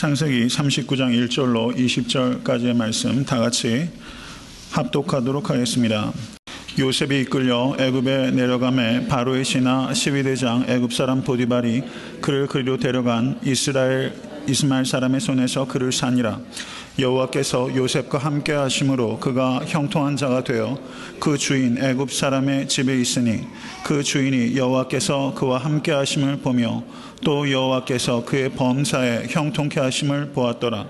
창세기 39장 1절로 20절까지의 말씀 다 같이 합독하도록 하겠습니다. 요셉이 이끌려 애굽에 내려가매 바로의 신하 12대장 애굽 사람 보디발이 그를 그리로 데려간 이스마엘 사람의 손에서 그를 산이라. 여호와께서 요셉과 함께 하심으로 그가 형통한 자가 되어 그 주인 애굽 사람의 집에 있으니 그 주인이 여호와께서 그와 함께 하심을 보며 또 여호와께서 그의 범사에 형통케 하심을 보았더라.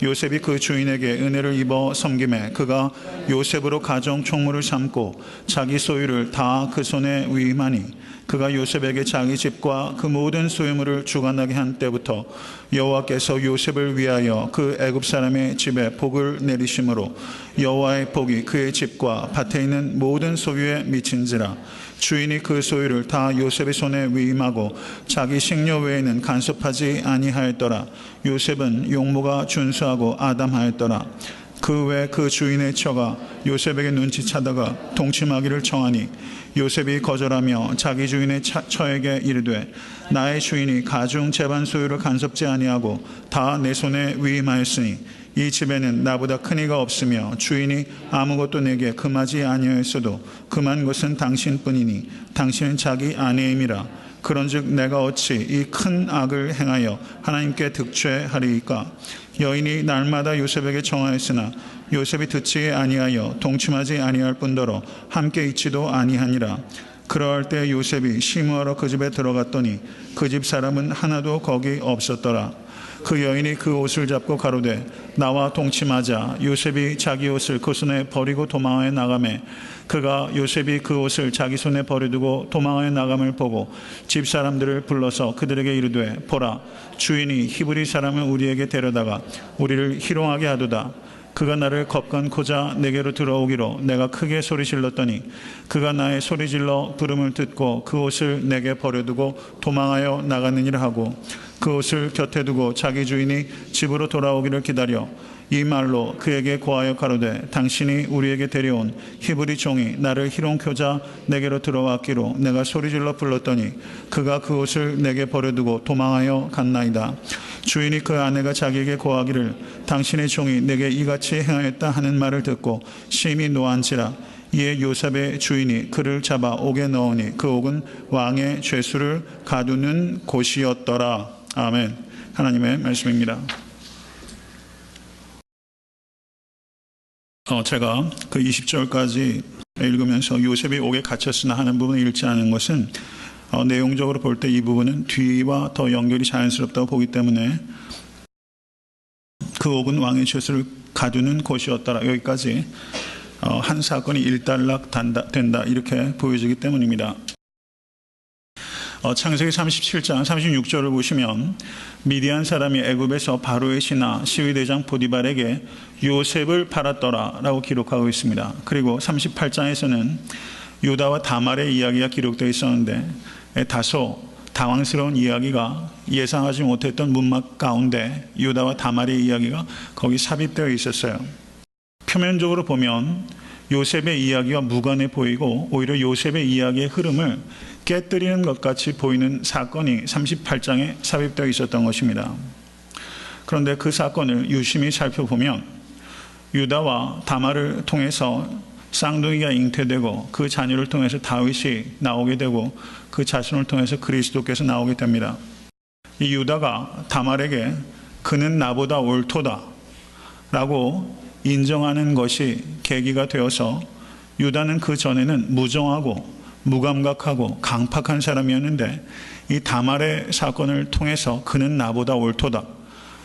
요셉이 그 주인에게 은혜를 입어 섬김에 그가 요셉으로 가정 총무를 삼고 자기 소유를 다 그 손에 위임하니 그가 요셉에게 자기 집과 그 모든 소유물을 주관하게 한 때부터 여호와께서 요셉을 위하여 그 애굽 사람의 집에 복을 내리심으로 여호와의 복이 그의 집과 밭에 있는 모든 소유에 미친지라. 주인이 그 소유를 다 요셉의 손에 위임하고 자기 식료 외에는 간섭하지 아니하였더라. 요셉은 용모가 준수하고 아담하였더라. 그 외 그 주인의 처가 요셉에게 눈치차다가 동침하기를 청하니 요셉이 거절하며 자기 주인의 처에게 이르되 나의 주인이 가중 재반 소유를 간섭지 아니하고 다 내 손에 위임하였으니 이 집에는 나보다 큰 이가 없으며 주인이 아무것도 내게 금하지 아니하였어도 금한 것은 당신뿐이니 당신은 자기 아내임이라. 그런즉 내가 어찌 이 큰 악을 행하여 하나님께 득죄하리이까. 여인이 날마다 요셉에게 청하였으나 요셉이 듣지 아니하여 동침하지 아니할 뿐더러 함께 있지도 아니하니라. 그러할 때 요셉이 심으하러 그 집에 들어갔더니 그 집 사람은 하나도 거기 없었더라. 그 여인이 그 옷을 잡고 가로되 나와 동침하자. 요셉이 자기 옷을 그 손에 버리고 도망하여 나가매 그가 요셉이 그 옷을 자기 손에 버려두고 도망하여 나감을 보고 집 사람들을 불러서 그들에게 이르되 보라, 주인이 히브리 사람을 우리에게 데려다가 우리를 희롱하게 하도다. 그가 나를 겁간코자 내게로 들어오기로 내가 크게 소리질렀더니 그가 나의 소리질러 부름을 듣고 그 옷을 내게 버려두고 도망하여 나가느니라 하고 그 옷을 곁에 두고 자기 주인이 집으로 돌아오기를 기다려 이 말로 그에게 고하여 가로되 당신이 우리에게 데려온 히브리 종이 나를 희롱코자 내게로 들어왔기로 내가 소리질러 불렀더니 그가 그 옷을 내게 버려두고 도망하여 갔나이다. 주인이 그 아내가 자기에게 고하기를 당신의 종이 내게 이같이 행하였다 하는 말을 듣고 심히 노한지라. 이에 요셉의 주인이 그를 잡아 옥에 넣으니 그 옥은 왕의 죄수를 가두는 곳이었더라. 아멘. 하나님의 말씀입니다. 제가 그 20절까지 읽으면서 요셉이 옥에 갇혔으나 하는 부분을 읽지 않은 것은 내용적으로 볼 때 이 부분은 뒤와 더 연결이 자연스럽다고 보기 때문에 그 옥은 왕의 죄수를 가두는 곳이었더라. 여기까지 한 사건이 일단락 된다 이렇게 보여지기 때문입니다. 창세기 37장 36절을 보시면 미디안 사람이 애굽에서 바로의 신하 시위대장 보디발에게 요셉을 팔았더라 라고 기록하고 있습니다. 그리고 38장에서는 유다와 다말의 이야기가 기록되어 있었는데 다소 당황스러운 이야기가 예상하지 못했던 문맥 가운데 유다와 다말의 이야기가 거기 삽입되어 있었어요. 표면적으로 보면 요셉의 이야기와 무관해 보이고 오히려 요셉의 이야기의 흐름을 깨뜨리는 것 같이 보이는 사건이 38장에 삽입되어 있었던 것입니다. 그런데 그 사건을 유심히 살펴보면 유다와 다말을 통해서 쌍둥이가 잉태되고 그 자녀를 통해서 다윗이 나오게 되고 그 자손을 통해서 그리스도께서 나오게 됩니다. 이 유다가 다말에게 그는 나보다 옳도다 라고 인정하는 것이 계기가 되어서 유다는 그 전에는 무정하고 무감각하고 강팍한 사람이었는데 이 다말의 사건을 통해서 그는 나보다 옳도다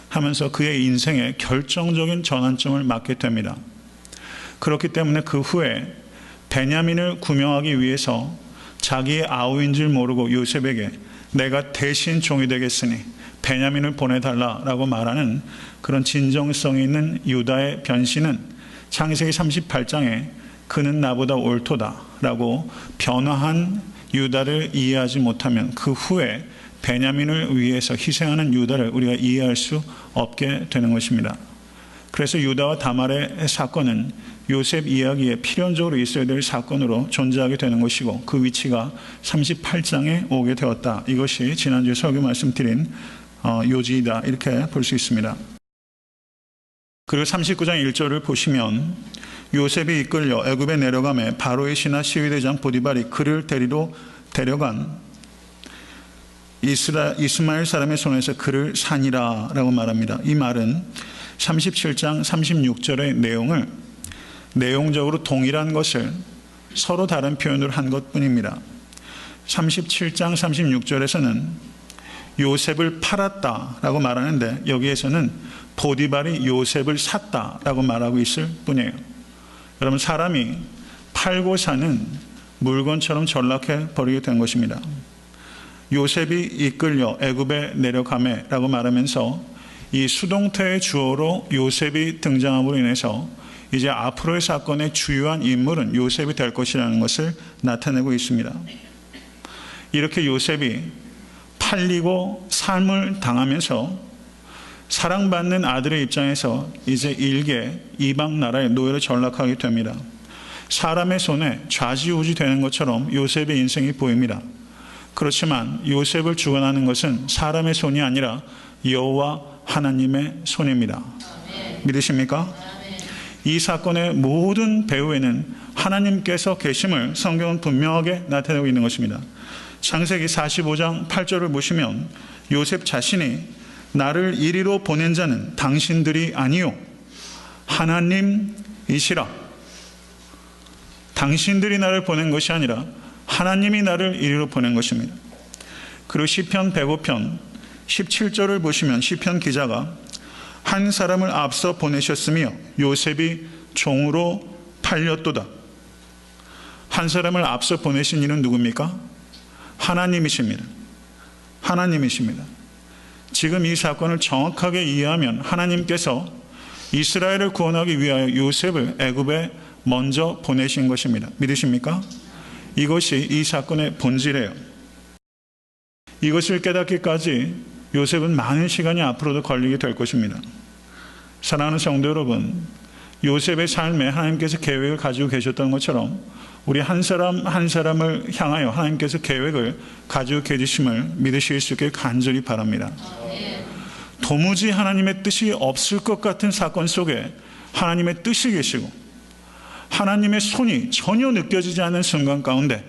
하면서 그의 인생에 결정적인 전환점을 맞게 됩니다. 그렇기 때문에 그 후에 베냐민을 구명하기 위해서 자기의 아우인 줄 모르고 요셉에게 내가 대신 종이 되겠으니 베냐민을 보내달라라고 말하는 그런 진정성이 있는 유다의 변신은 창세기 38장에 그는 나보다 옳도다라고 변화한 유다를 이해하지 못하면 그 후에 베냐민을 위해서 희생하는 유다를 우리가 이해할 수 없게 되는 것입니다. 그래서 유다와 다말의 사건은 요셉 이야기에 필연적으로 있어야 될 사건으로 존재하게 되는 것이고 그 위치가 38장에 오게 되었다. 이것이 지난주에 설교 말씀드린 요지이다 이렇게 볼 수 있습니다. 그리고 39장 1절을 보시면 요셉이 이끌려 애굽에 내려가매 바로의 신하 시위대장 보디발이 그를 데리러 데려간 이스마엘 사람의 손에서 그를 산이라 라고 말합니다. 이 말은 37장 36절의 내용을 내용적으로 동일한 것을 서로 다른 표현으로 한 것뿐입니다. 37장 36절에서는 요셉을 팔았다라고 말하는데 여기에서는 보디발이 요셉을 샀다라고 말하고 있을 뿐이에요. 여러분, 사람이 팔고 사는 물건처럼 전락해 버리게 된 것입니다. 요셉이 이끌려 애굽에 내려가매라고 말하면서 이 수동태의 주어로 요셉이 등장함으로 인해서 이제 앞으로의 사건의 주요한 인물은 요셉이 될 것이라는 것을 나타내고 있습니다. 이렇게 요셉이 팔리고 삶을 당하면서 사랑받는 아들의 입장에서 이제 일개 이방 나라의 노예로 전락하게 됩니다. 사람의 손에 좌지우지 되는 것처럼 요셉의 인생이 보입니다. 그렇지만 요셉을 주관하는 것은 사람의 손이 아니라 여호와 하나님의 손입니다. 믿으십니까? 이 사건의 모든 배후에는 하나님께서 계심을 성경은 분명하게 나타내고 있는 것입니다. 창세기 45장 8절을 보시면 요셉 자신이 나를 이리로 보낸 자는 당신들이 아니요 하나님이시라. 당신들이 나를 보낸 것이 아니라 하나님이 나를 이리로 보낸 것입니다. 그리고 시편 105편 17절을 보시면 시편 기자가 한 사람을 앞서 보내셨으며 요셉이 종으로 팔렸도다. 한 사람을 앞서 보내신 이는 누굽니까? 하나님이십니다. 하나님이십니다. 지금 이 사건을 정확하게 이해하면 하나님께서 이스라엘을 구원하기 위하여 요셉을 애굽에 먼저 보내신 것입니다. 믿으십니까? 이것이 이 사건의 본질이에요. 이것을 깨닫기까지 요셉은 많은 시간이 앞으로도 걸리게 될 것입니다. 사랑하는 성도 여러분, 요셉의 삶에 하나님께서 계획을 가지고 계셨던 것처럼 우리 한 사람 한 사람을 향하여 하나님께서 계획을 가지고 계시심을 믿으실 수 있길 간절히 바랍니다. 도무지 하나님의 뜻이 없을 것 같은 사건 속에 하나님의 뜻이 계시고 하나님의 손이 전혀 느껴지지 않는 순간 가운데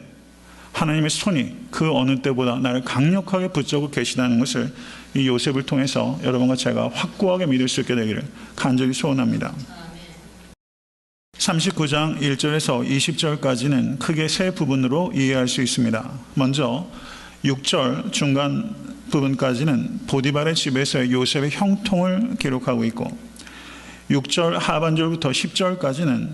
하나님의 손이 그 어느 때보다 나를 강력하게 붙잡고 계시다는 것을 이 요셉을 통해서 여러분과 제가 확고하게 믿을 수 있게 되기를 간절히 소원합니다. 39장 1절에서 20절까지는 크게 세 부분으로 이해할 수 있습니다. 먼저 6절 중간 부분까지는 보디발의 집에서의 요셉의 형통을 기록하고 있고 6절 하반절부터 10절까지는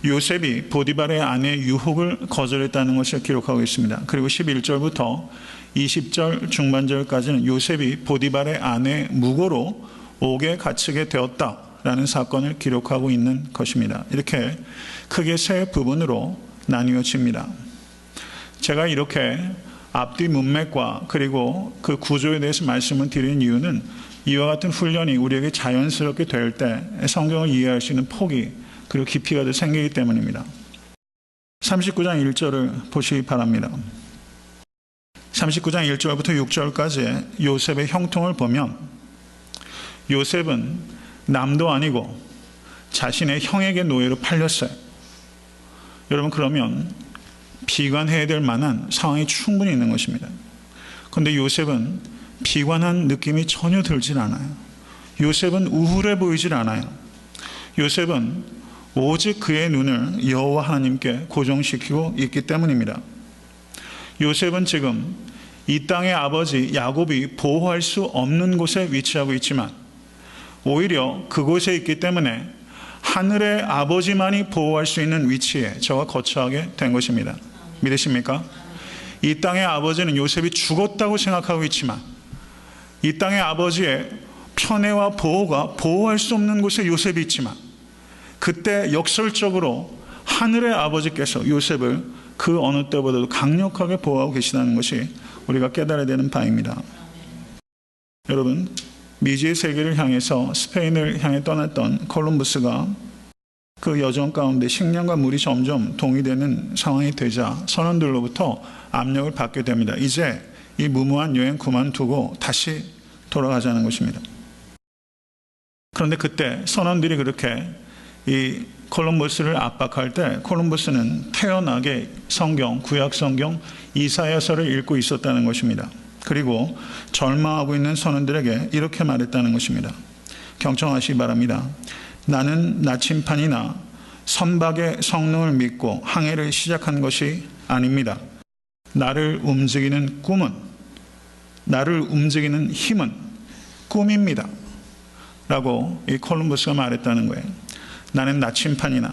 요셉이 보디발의 아내의 유혹을 거절했다는 것을 기록하고 있습니다. 그리고 11절부터 20절 중반절까지는 요셉이 보디발의 아내의 무고로 옥에 갇히게 되었다라는 사건을 기록하고 있는 것입니다. 이렇게 크게 세 부분으로 나뉘어집니다. 제가 이렇게 앞뒤 문맥과 그리고 그 구조에 대해서 말씀을 드리는 이유는 이와 같은 훈련이 우리에게 자연스럽게 될 때 성경을 이해할 수 있는 폭이 그리고 깊이가 더 생기기 때문입니다. 39장 1절을 보시기 바랍니다. 39장 1절부터 6절까지 요셉의 형통을 보면 요셉은 남도 아니고 자신의 형에게 노예로 팔렸어요. 여러분, 그러면 비관해야 될 만한 상황이 충분히 있는 것입니다. 그런데 요셉은 비관한 느낌이 전혀 들질 않아요. 요셉은 우울해 보이질 않아요. 요셉은 오직 그의 눈을 여호와 하나님께 고정시키고 있기 때문입니다. 요셉은 지금 이 땅의 아버지 야곱이 보호할 수 없는 곳에 위치하고 있지만 오히려 그곳에 있기 때문에 하늘의 아버지만이 보호할 수 있는 위치에 저와 거처하게 된 것입니다. 믿으십니까? 이 땅의 아버지는 요셉이 죽었다고 생각하고 있지만 이 땅의 아버지의 편애와 보호가 보호할 수 없는 곳에 요셉이 있지만 그때 역설적으로 하늘의 아버지께서 요셉을 그 어느 때보다도 강력하게 보호하고 계시다는 것이 우리가 깨달아야 되는 바입니다. 여러분, 미지의 세계를 향해서 스페인을 향해 떠났던 콜럼버스가 그 여정 가운데 식량과 물이 점점 동의되는 상황이 되자 선원들로부터 압력을 받게 됩니다. 이제 이 무모한 여행 그만두고 다시 돌아가자는 것입니다. 그런데 그때 선원들이 그렇게 이 콜럼버스를 압박할 때 콜럼버스는 태연하게 성경, 구약 성경 이사야서를 읽고 있었다는 것입니다. 그리고 절망하고 있는 선원들에게 이렇게 말했다는 것입니다. 경청하시기 바랍니다. 나는 나침판이나 선박의 성능을 믿고 항해를 시작한 것이 아닙니다. 나를 움직이는 힘은 꿈입니다. 라고 이 콜럼버스가 말했다는 거예요. 나는 나침판이나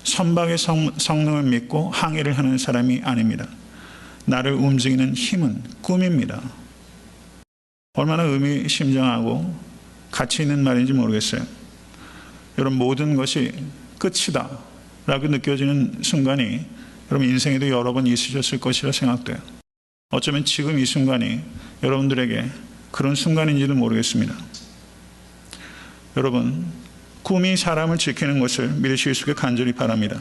선박의 성능을 믿고 항해를 하는 사람이 아닙니다. 나를 움직이는 힘은 꿈입니다. 얼마나 의미심장하고 가치 있는 말인지 모르겠어요. 여러분, 모든 것이 끝이다 라고 느껴지는 순간이 여러분 인생에도 여러 번 있으셨을 것이라 생각돼요. 어쩌면 지금 이 순간이 여러분들에게 그런 순간인지도 모르겠습니다. 여러분, 꿈이 사람을 지키는 것을 믿으실 수 있게 간절히 바랍니다.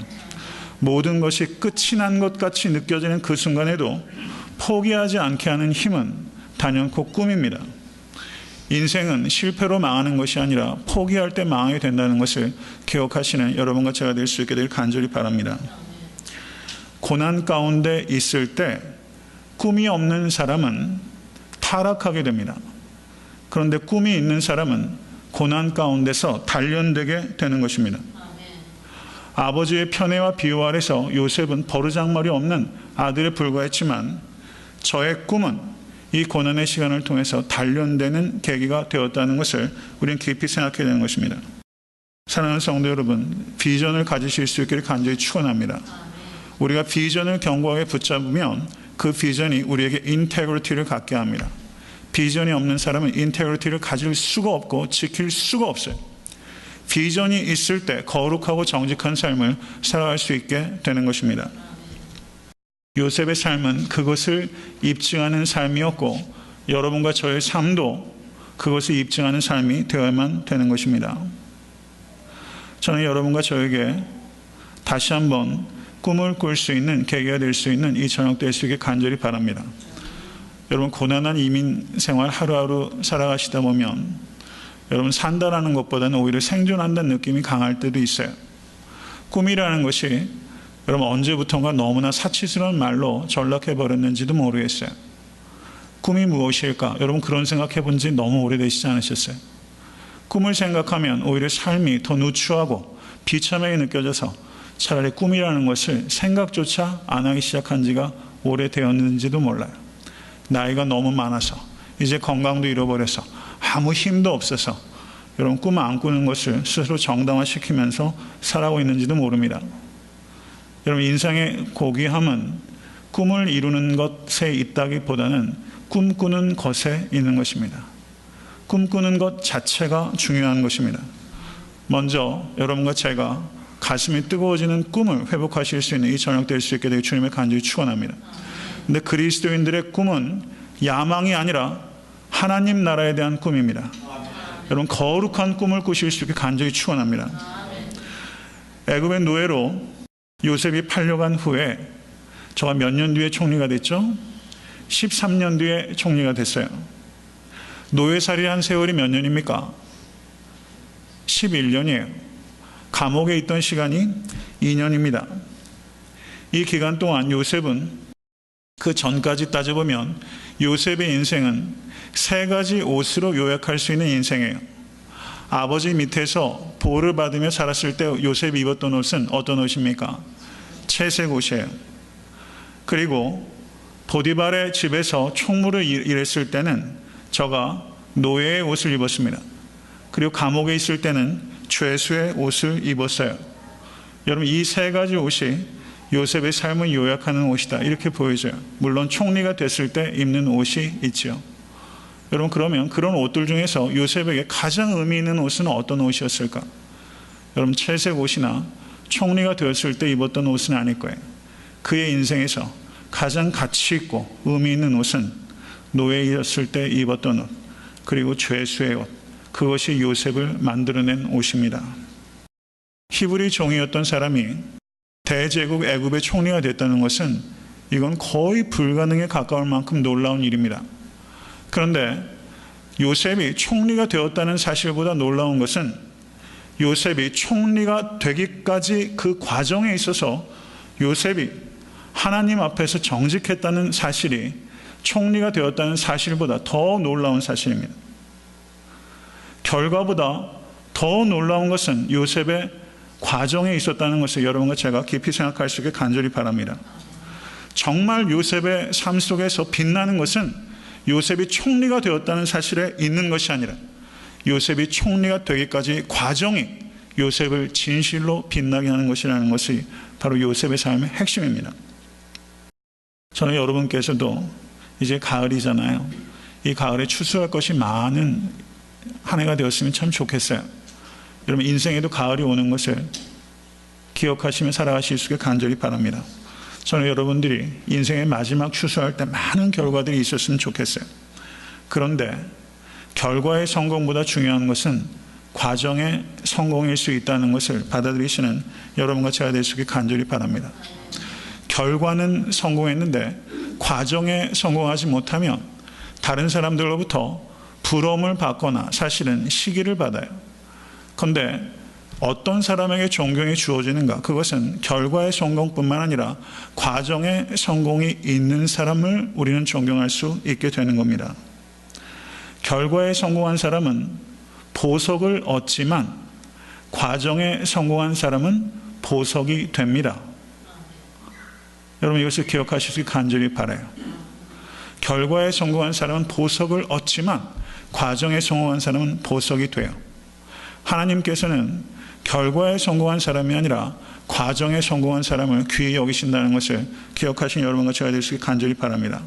모든 것이 끝이 난 것 같이 느껴지는 그 순간에도 포기하지 않게 하는 힘은 단연코 꿈입니다. 인생은 실패로 망하는 것이 아니라 포기할 때 망하게 된다는 것을 기억하시는 여러분과 제가 될 수 있게 될 간절히 바랍니다. 고난 가운데 있을 때 꿈이 없는 사람은 타락하게 됩니다. 그런데 꿈이 있는 사람은 고난 가운데서 단련되게 되는 것입니다. 아버지의 편애와 비호 아래서 요셉은 버르장머리 없는 아들에 불과했지만 저의 꿈은 이 고난의 시간을 통해서 단련되는 계기가 되었다는 것을 우리는 깊이 생각해야 되는 것입니다. 사랑하는 성도 여러분, 비전을 가지실 수 있기를 간절히 축원합니다. 우리가 비전을 견고하게 붙잡으면 그 비전이 우리에게 인테그리티를 갖게 합니다. 비전이 없는 사람은 인테그리티를 가질 수가 없고 지킬 수가 없어요. 비전이 있을 때 거룩하고 정직한 삶을 살아갈 수 있게 되는 것입니다. 요셉의 삶은 그것을 입증하는 삶이었고 여러분과 저의 삶도 그것을 입증하는 삶이 되어야만 되는 것입니다. 저는 여러분과 저에게 다시 한번 꿈을 꿀 수 있는 계기가 될 수 있는 이 저녁 될 수 있게 간절히 바랍니다. 여러분, 고난한 이민 생활 하루하루 살아가시다 보면 여러분 산다라는 것보다는 오히려 생존한다는 느낌이 강할 때도 있어요. 꿈이라는 것이 여러분 언제부턴가 너무나 사치스러운 말로 전락해버렸는지도 모르겠어요. 꿈이 무엇일까? 여러분 그런 생각해 본 지 너무 오래되시지 않으셨어요? 꿈을 생각하면 오히려 삶이 더 누추하고 비참하게 느껴져서 차라리 꿈이라는 것을 생각조차 안 하기 시작한 지가 오래되었는지도 몰라요. 나이가 너무 많아서 이제 건강도 잃어버려서 아무 힘도 없어서 여러분 꿈 안 꾸는 것을 스스로 정당화시키면서 살아가고 있는지도 모릅니다. 여러분 인생의 고귀함은 꿈을 이루는 것에 있다기보다는 꿈꾸는 것에 있는 것입니다. 꿈꾸는 것 자체가 중요한 것입니다. 먼저 여러분과 제가 가슴이 뜨거워지는 꿈을 회복하실 수 있는 이 저녁 될 수 있게 되길 주님의 간절히 축원합니다. 근데 그리스도인들의 꿈은 야망이 아니라 하나님 나라에 대한 꿈입니다. 여러분 거룩한 꿈을 꾸실 수 있게 간절히 축원합니다. 애굽의 노예로 요셉이 팔려간 후에 저가 몇 년 뒤에 총리가 됐죠? 13년 뒤에 총리가 됐어요. 노예살이한 세월이 몇 년입니까? 11년이에요. 감옥에 있던 시간이 2년입니다. 이 기간 동안 요셉은 그 전까지 따져보면 요셉의 인생은 세 가지 옷으로 요약할 수 있는 인생이에요. 아버지 밑에서 보호를 받으며 살았을 때 요셉이 입었던 옷은 어떤 옷입니까? 채색 옷이에요. 그리고 보디발의 집에서 총무를 일했을 때는 저가 노예의 옷을 입었습니다. 그리고 감옥에 있을 때는 죄수의 옷을 입었어요. 여러분 이 세 가지 옷이 요셉의 삶을 요약하는 옷이다 이렇게 보여져요. 물론 총리가 됐을 때 입는 옷이 있죠. 여러분 그러면 그런 옷들 중에서 요셉에게 가장 의미 있는 옷은 어떤 옷이었을까? 여러분 채색 옷이나 총리가 되었을 때 입었던 옷은 아닐 거예요. 그의 인생에서 가장 가치 있고 의미 있는 옷은 노예였을 때 입었던 옷 그리고 죄수의 옷, 그것이 요셉을 만들어낸 옷입니다. 히브리 종이었던 사람이 대제국 애굽의 총리가 됐다는 것은 이건 거의 불가능에 가까울 만큼 놀라운 일입니다. 그런데 요셉이 총리가 되었다는 사실보다 놀라운 것은 요셉이 총리가 되기까지 그 과정에 있어서 요셉이 하나님 앞에서 정직했다는 사실이 총리가 되었다는 사실보다 더 놀라운 사실입니다. 결과보다 더 놀라운 것은 요셉의 과정에 있었다는 것을 여러분과 제가 깊이 생각할 수 있게 간절히 바랍니다. 정말 요셉의 삶 속에서 빛나는 것은 요셉이 총리가 되었다는 사실에 있는 것이 아니라 요셉이 총리가 되기까지 과정이 요셉을 진실로 빛나게 하는 것이라는 것이 바로 요셉의 삶의 핵심입니다. 저는 여러분께서도 이제 가을이잖아요. 이 가을에 추수할 것이 많은 한 해가 되었으면 참 좋겠어요. 여러분 인생에도 가을이 오는 것을 기억하시며 살아가실 수 있게 간절히 바랍니다. 저는 여러분들이 인생의 마지막 추수할 때 많은 결과들이 있었으면 좋겠어요. 그런데 결과의 성공보다 중요한 것은 과정의 성공일 수 있다는 것을 받아들이시는 여러분과 제가 될 수 있게 간절히 바랍니다. 결과는 성공했는데 과정에 성공하지 못하면 다른 사람들로부터 부러움을 받거나 사실은 시기를 받아요. 그런데 어떤 사람에게 존경이 주어지는가? 그것은 결과의 성공뿐만 아니라 과정의 성공이 있는 사람을 우리는 존경할 수 있게 되는 겁니다. 결과에 성공한 사람은 보석을 얻지만 과정에 성공한 사람은 보석이 됩니다. 여러분 이것을 기억하실 수 있게 간절히 바라요. 결과에 성공한 사람은 보석을 얻지만 과정에 성공한 사람은 보석이 돼요. 하나님께서는 결과에 성공한 사람이 아니라 과정에 성공한 사람을 귀히 여기신다는 것을 기억하신 여러분과 제가 될 수 있게 간절히 바랍니다.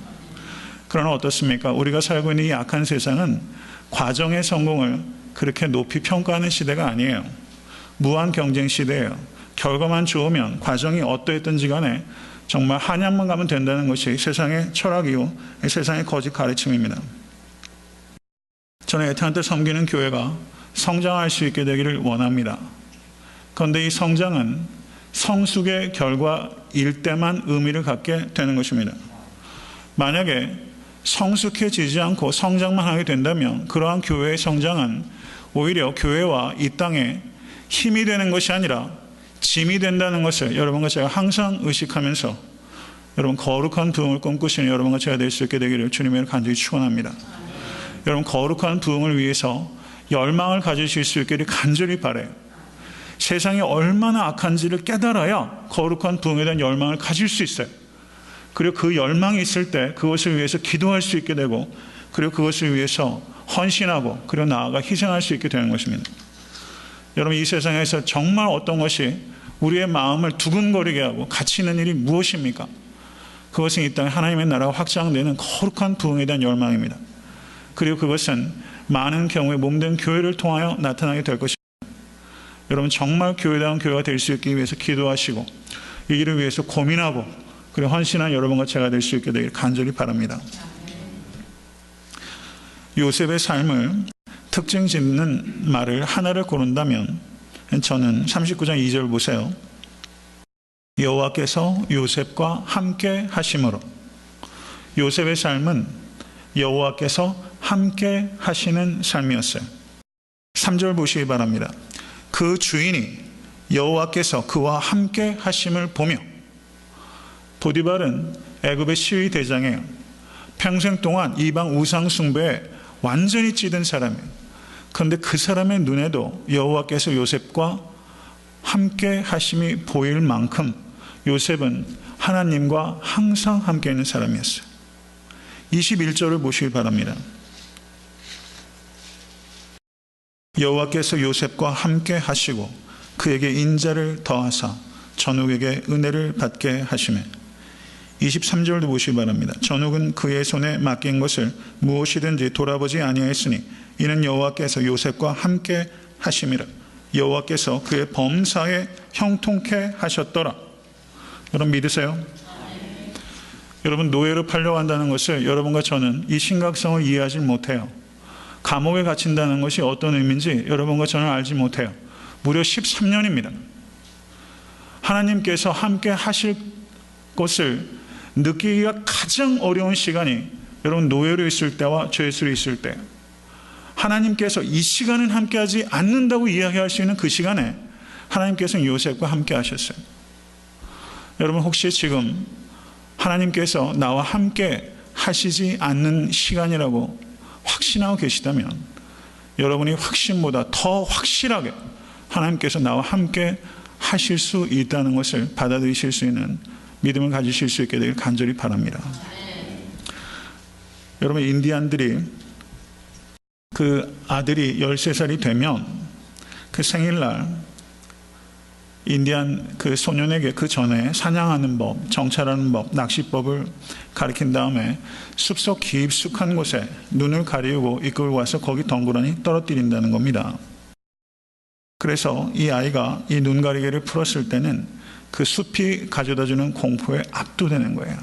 그러나 어떻습니까? 우리가 살고 있는 이 악한 세상은 과정의 성공을 그렇게 높이 평가하는 시대가 아니에요. 무한 경쟁 시대예요. 결과만 좋으면 과정이 어떠했든지 간에 정말 한양만 가면 된다는 것이 세상의 철학이요, 세상의 거짓 가르침입니다. 저는 에탄 때 섬기는 교회가 성장할 수 있게 되기를 원합니다. 그런데 이 성장은 성숙의 결과일 때만 의미를 갖게 되는 것입니다. 만약에 성숙해지지 않고 성장만 하게 된다면 그러한 교회의 성장은 오히려 교회와 이 땅에 힘이 되는 것이 아니라 짐이 된다는 것을 여러분과 제가 항상 의식하면서 여러분 거룩한 부흥을 꿈꾸시는 여러분과 제가 될 수 있게 되기를 주님의 간절히 축원합니다. 여러분 거룩한 부흥을 위해서 열망을 가지실 수 있기를 간절히 바라요. 세상이 얼마나 악한지를 깨달아야 거룩한 부흥에 대한 열망을 가질 수 있어요. 그리고 그 열망이 있을 때 그것을 위해서 기도할 수 있게 되고 그리고 그것을 위해서 헌신하고 그리고 나아가 희생할 수 있게 되는 것입니다. 여러분 이 세상에서 정말 어떤 것이 우리의 마음을 두근거리게 하고 가치 있는 일이 무엇입니까? 그것은 이 땅에 하나님의 나라가 확장되는 거룩한 부흥에 대한 열망입니다. 그리고 그것은 많은 경우에 몸된 교회를 통하여 나타나게 될 것입니다. 여러분 정말 교회다운 교회가 될 수 있기 위해서 기도하시고 이 일을 위해서 고민하고 그리고 헌신한 여러분과 제가 될 수 있게 되길 간절히 바랍니다. 요셉의 삶을 특징 짓는 말을 하나를 고른다면 저는 39장 2절 보세요. 여호와께서 요셉과 함께 하심으로. 요셉의 삶은 여호와께서 함께 하시는 삶이었어요. 3절 보시기 바랍니다. 그 주인이 여호와께서 그와 함께 하심을 보며. 보디발은 애굽의 시위 대장이에요. 평생 동안 이방 우상 숭배에 완전히 찌든 사람이에요. 그런데 그 사람의 눈에도 여호와께서 요셉과 함께 하심이 보일 만큼 요셉은 하나님과 항상 함께 있는 사람이었어요. 21절을 보시기 바랍니다. 여호와께서 요셉과 함께 하시고 그에게 인자를 더하사 전욱에게 은혜를 받게 하시매. 23절도 보시기 바랍니다. 전욱은 그의 손에 맡긴 것을 무엇이든지 돌아보지 아니하였으니 이는 여호와께서 요셉과 함께 하심이라. 여호와께서 그의 범사에 형통케 하셨더라. 여러분 믿으세요? 여러분 노예로 팔려간다는 것을 여러분과 저는 이 심각성을 이해하지 못해요. 감옥에 갇힌다는 것이 어떤 의미인지 여러분과 저는 알지 못해요. 무려 13년입니다. 하나님께서 함께 하실 것을 느끼기가 가장 어려운 시간이 여러분 노예로 있을 때와 죄수로 있을 때. 하나님께서 이 시간은 함께하지 않는다고 이야기할 수 있는 그 시간에 하나님께서는 요셉과 함께 하셨어요. 여러분, 혹시 지금 하나님께서 나와 함께 하시지 않는 시간이라고 확신하고 계시다면 여러분이 확신보다 더 확실하게 하나님께서 나와 함께 하실 수 있다는 것을 받아들이실 수 있는 믿음을 가지실 수 있게 되길 간절히 바랍니다. 여러분, 인디안들이 그 아들이 13살이 되면 그 생일날 인디안 그 소년에게 그 전에 사냥하는 법, 정찰하는 법, 낚시법을 가르친 다음에 숲속 깊숙한 곳에 눈을 가리우고 이끌고 와서 거기 덩그러니 떨어뜨린다는 겁니다. 그래서 이 아이가 이 눈가리개를 풀었을 때는 그 숲이 가져다주는 공포에 압도되는 거예요.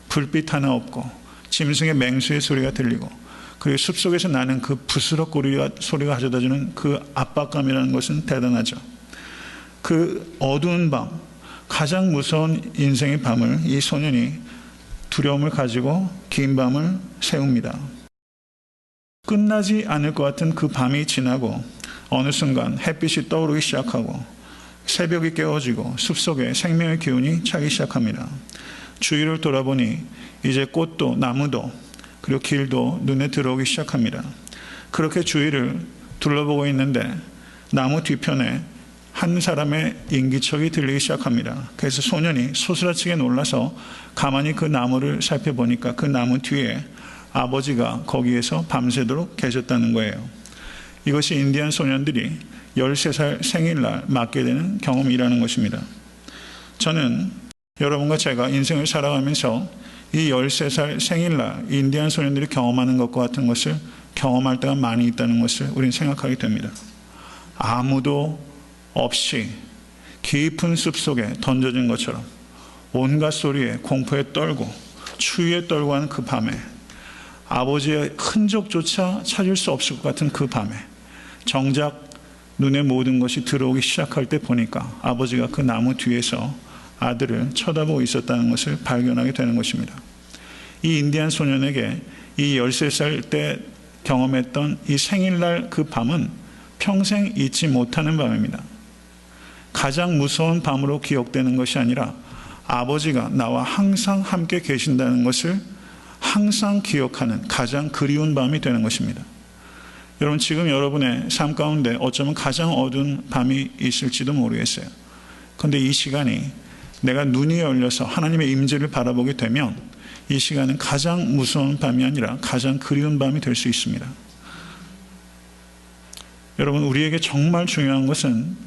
불빛 하나 없고 짐승의 맹수의 소리가 들리고 그리고 숲속에서 나는 그 부스럭거리가 소리가 가져다주는 그 압박감이라는 것은 대단하죠. 그 어두운 밤, 가장 무서운 인생의 밤을 이 소년이 두려움을 가지고 긴 밤을 새웁니다. 끝나지 않을 것 같은 그 밤이 지나고 어느 순간 햇빛이 떠오르기 시작하고 새벽이 깨워지고 숲속에 생명의 기운이 차기 시작합니다. 주위를 돌아보니 이제 꽃도 나무도 그리고 길도 눈에 들어오기 시작합니다. 그렇게 주위를 둘러보고 있는데 나무 뒤편에 한 사람의 인기척이 들리기 시작합니다. 그래서 소년이 소스라치게 놀라서 가만히 그 나무를 살펴보니까 그 나무 뒤에 아버지가 거기에서 밤새도록 계셨다는 거예요. 이것이 인디안 소년들이 13살 생일날 맞게 되는 경험이라는 것입니다. 저는 여러분과 제가 인생을 살아가면서 이 13살 생일날 인디안 소년들이 경험하는 것과 같은 것을 경험할 때가 많이 있다는 것을 우리는 생각하게 됩니다. 아무도 없이 깊은 숲속에 던져진 것처럼 온갖 소리에 공포에 떨고 추위에 떨고 하는 그 밤에 아버지의 흔적조차 찾을 수 없을 것 같은 그 밤에 정작 눈에 모든 것이 들어오기 시작할 때 보니까 아버지가 그 나무 뒤에서 아들을 쳐다보고 있었다는 것을 발견하게 되는 것입니다. 이 인디안 소년에게 이 13살 때 경험했던 이 생일날 그 밤은 평생 잊지 못하는 밤입니다. 가장 무서운 밤으로 기억되는 것이 아니라 아버지가 나와 항상 함께 계신다는 것을 항상 기억하는 가장 그리운 밤이 되는 것입니다. 여러분, 지금 여러분의 삶 가운데 어쩌면 가장 어두운 밤이 있을지도 모르겠어요. 그런데 이 시간이 내가 눈이 열려서 하나님의 임재를 바라보게 되면 이 시간은 가장 무서운 밤이 아니라 가장 그리운 밤이 될 수 있습니다. 여러분, 우리에게 정말 중요한 것은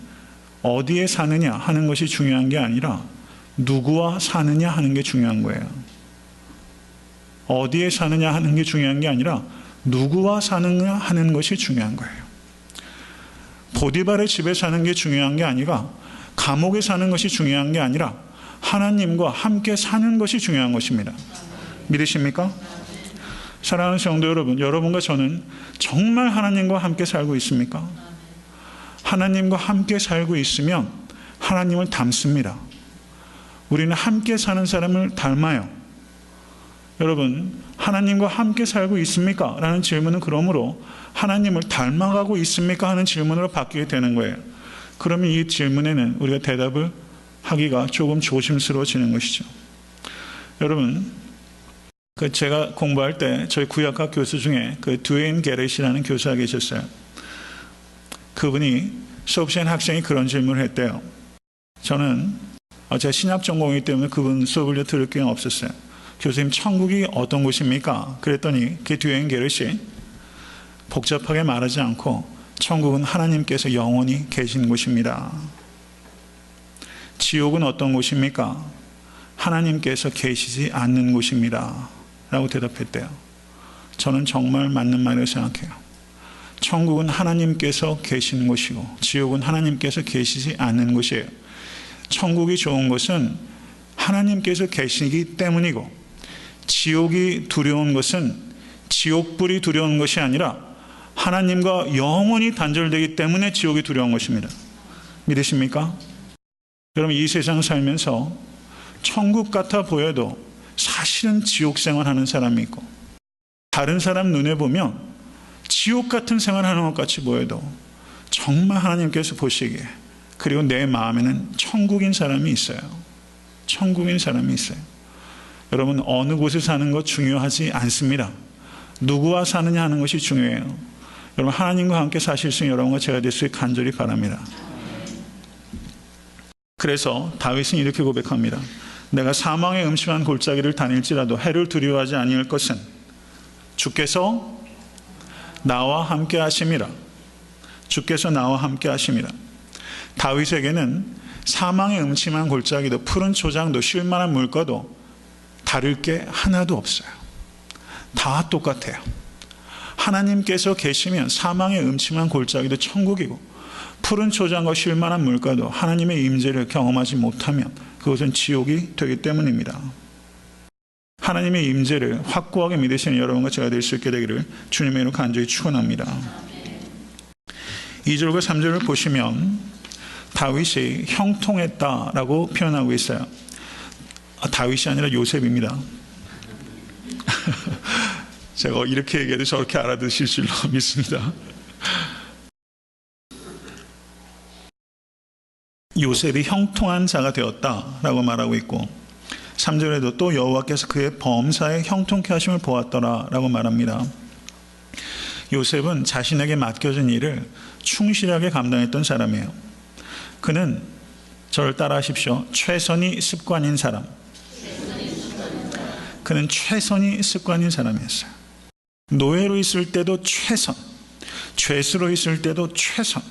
어디에 사느냐 하는 것이 중요한 게 아니라 누구와 사느냐 하는 게 중요한 거예요. 어디에 사느냐 하는 게 중요한 게 아니라 누구와 사느냐 하는 것이 중요한 거예요. 보디발의 집에 사는 게 중요한 게 아니라 감옥에 사는 것이 중요한 게 아니라 하나님과 함께 사는 것이 중요한 것입니다. 믿으십니까? 사랑하는 성도 여러분, 여러분과 저는 정말 하나님과 함께 살고 있습니까? 하나님과 함께 살고 있으면 하나님을 닮습니다. 우리는 함께 사는 사람을 닮아요. 여러분, 하나님과 함께 살고 있습니까? 라는 질문은 그러므로 하나님을 닮아가고 있습니까? 하는 질문으로 바뀌게 되는 거예요. 그러면 이 질문에는 우리가 대답을 하기가 조금 조심스러워지는 것이죠. 여러분, 제가 공부할 때 저희 구약학 교수 중에 그 드웨인 게렛이라는 교수가 계셨어요. 그분이 수업 시간 학생이 그런 질문을 했대요. 저는 제가 신약 전공이기 때문에 그분 수업을 들을 기회가 없었어요. 교수님, 천국이 어떤 곳입니까? 그랬더니 그 드웨인 게렛이 복잡하게 말하지 않고 천국은 하나님께서 영원히 계신 곳입니다. 지옥은 어떤 곳입니까? 하나님께서 계시지 않는 곳입니다. 라고 대답했대요. 저는 정말 맞는 말이라고 생각해요. 천국은 하나님께서 계시는 곳이고 지옥은 하나님께서 계시지 않는 곳이에요. 천국이 좋은 것은 하나님께서 계시기 때문이고 지옥이 두려운 것은 지옥불이 두려운 것이 아니라 하나님과 영원히 단절되기 때문에 지옥이 두려운 것입니다. 믿으십니까? 여러분, 이 세상 살면서 천국 같아 보여도 사실은 지옥 생활하는 사람이 있고 다른 사람 눈에 보면 지옥 같은 생활하는 것 같이 보여도 정말 하나님께서 보시기에, 그리고 내 마음에는 천국인 사람이 있어요. 천국인 사람이 있어요. 여러분, 어느 곳에 사는 것 중요하지 않습니다. 누구와 사느냐 하는 것이 중요해요. 여러분, 하나님과 함께 사실 수 있는 여러분과 제가 될 수 있게 간절히 바랍니다. 그래서 다윗은 이렇게 고백합니다. 내가 사망의 음침한 골짜기를 다닐지라도 해를 두려워하지 아니할 것은 주께서 나와 함께 하심이라. 주께서 나와 함께 하심이라. 다윗에게는 사망의 음침한 골짜기도 푸른 초장도 쉴만한 물가도 다를 게 하나도 없어요. 다 똑같아요. 하나님께서 계시면 사망의 음침한 골짜기도 천국이고, 푸른 초장과 쉴만한 물가도 하나님의 임재를 경험하지 못하면 그것은 지옥이 되기 때문입니다. 하나님의 임재를 확고하게 믿으시는 여러분과 제가 될 수 있게 되기를 주님의 이름으로 간절히 축원합니다. 2절과 3절을 보시면 다윗이 형통했다라고 표현하고 있어요. 다윗이 아니라 요셉입니다. 제가 이렇게 얘기해도 저렇게 알아듣으실 줄로 믿습니다. 요셉이 형통한 자가 되었다라고 말하고 있고, 3절에도 또 여호와께서 그의 범사에 형통케 하심을 보았더라라고 말합니다. 요셉은 자신에게 맡겨진 일을 충실하게 감당했던 사람이에요. 그는, 저를 따라 하십시오, 최선이 습관인 사람. 그는 최선이 습관인 사람이었어요. 노예로 있을 때도 최선, 죄수로 있을 때도 최선.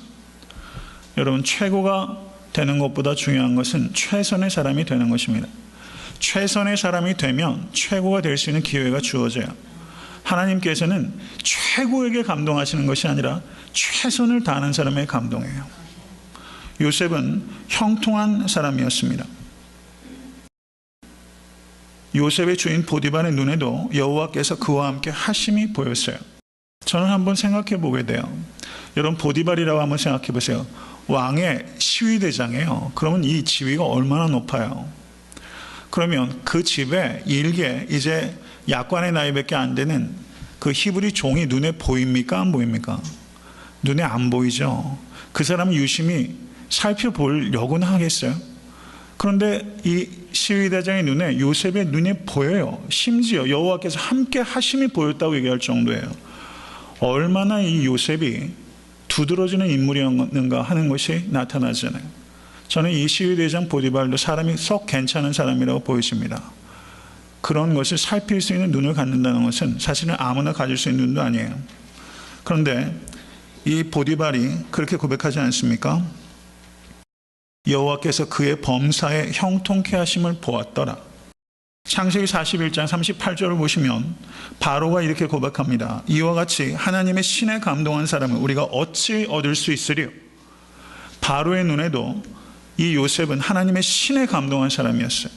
여러분, 최고가 되는 것보다 중요한 것은 최선의 사람이 되는 것입니다. 최선의 사람이 되면 최고가 될 수 있는 기회가 주어져요. 하나님께서는 최고에게 감동하시는 것이 아니라 최선을 다하는 사람에게 감동해요. 요셉은 형통한 사람이었습니다. 요셉의 주인 보디발의 눈에도 여호와께서 그와 함께 하심이 보였어요. 저는 한번 생각해 보게 돼요. 여러분, 보디발이라고 한번 생각해 보세요. 왕의 시위대장이에요. 그러면 이 지위가 얼마나 높아요. 그러면 그 집에 일개 이제 약관의 나이밖에 안 되는 그 히브리 종이 눈에 보입니까? 안 보입니까? 눈에 안 보이죠. 그 사람은 유심히 살펴보려고는 하겠어요. 그런데 이 시위대장의 눈에, 요셉의 눈에 보여요. 심지어 여호와께서 함께 하심이 보였다고 얘기할 정도예요. 얼마나 이 요셉이 두드러지는 인물이었는가 하는 것이 나타나잖아요. 저는 이 시위대장 보디발도 사람이 썩 괜찮은 사람이라고 보여집니다. 그런 것을 살필 수 있는 눈을 갖는다는 것은 사실은 아무나 가질 수 있는 눈도 아니에요. 그런데 이 보디발이 그렇게 고백하지 않습니까? 여호와께서 그의 범사에 형통케 하심을 보았더라. 창세기 41장 38절을 보시면 바로가 이렇게 고백합니다. 이와 같이 하나님의 신에 감동한 사람을 우리가 어찌 얻을 수 있으리요? 바로의 눈에도 이 요셉은 하나님의 신에 감동한 사람이었어요.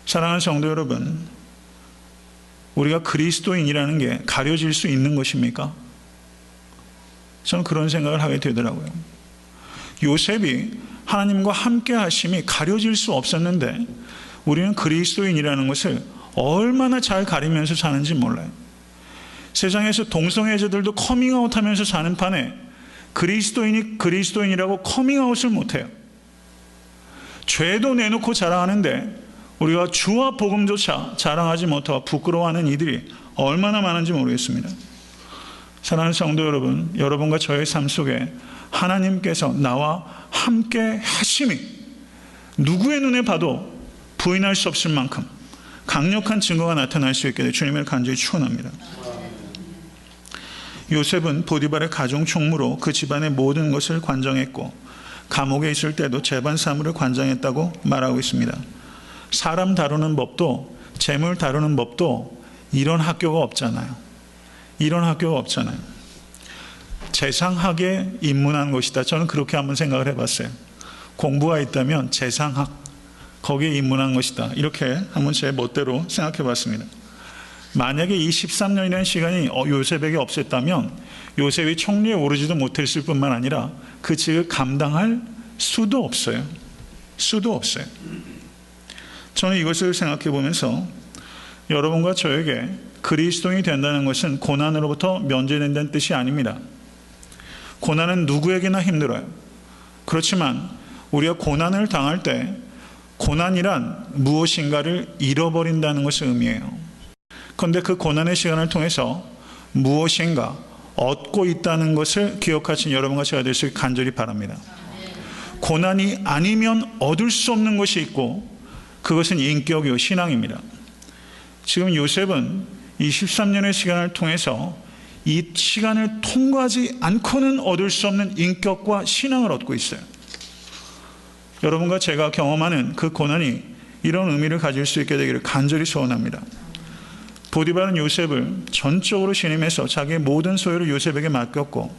사랑하는 성도 여러분, 우리가 그리스도인이라는 게 가려질 수 있는 것입니까? 저는 그런 생각을 하게 되더라고요. 요셉이 하나님과 함께 하심이 가려질 수 없었는데 우리는 그리스도인이라는 것을 얼마나 잘 가리면서 사는지 몰라요. 세상에서 동성애자들도 커밍아웃 하면서 사는 판에 그리스도인이 그리스도인이라고 커밍아웃을 못해요. 죄도 내놓고 자랑하는데 우리가 주와 복음조차 자랑하지 못하고 부끄러워하는 이들이 얼마나 많은지 모르겠습니다. 사랑하는 성도 여러분, 여러분과 저의 삶 속에 하나님께서 나와 함께 하심이 누구의 눈에 봐도 부인할 수 없을 만큼 강력한 증거가 나타날 수 있게 될 주님을 간절히 축원합니다. 요셉은 보디발의 가정 총무로 그 집안의 모든 것을 관장했고 감옥에 있을 때도 재반 사무를 관장했다고 말하고 있습니다. 사람 다루는 법도 재물 다루는 법도 이런 학교가 없잖아요. 이런 학교가 없잖아요. 재상학에 입문한 것이다. 저는 그렇게 한번 생각을 해봤어요. 공부가 있다면 재상학, 거기에 입문한 것이다. 이렇게 한번 제 멋대로 생각해 봤습니다. 만약에 이 13년이라는 시간이 요셉에게 없었다면 요셉이 총리에 오르지도 못했을 뿐만 아니라 그 직을 감당할 수도 없어요. 수도 없어요. 저는 이것을 생각해 보면서 여러분과 저에게 그리스도인이 된다는 것은 고난으로부터 면제된다는 뜻이 아닙니다. 고난은 누구에게나 힘들어요. 그렇지만 우리가 고난을 당할 때 고난이란 무엇인가를 잃어버린다는 것을 의미해요. 그런데 그 고난의 시간을 통해서 무엇인가 얻고 있다는 것을 기억하신 여러분과 제가 될 수 있게 간절히 바랍니다. 고난이 아니면 얻을 수 없는 것이 있고 그것은 인격이요 신앙입니다. 지금 요셉은 이 13년의 시간을 통해서 이 시간을 통과하지 않고는 얻을 수 없는 인격과 신앙을 얻고 있어요. 여러분과 제가 경험하는 그 고난이 이런 의미를 가질 수 있게 되기를 간절히 소원합니다. 보디발은 요셉을 전적으로 신임해서 자기의 모든 소유를 요셉에게 맡겼고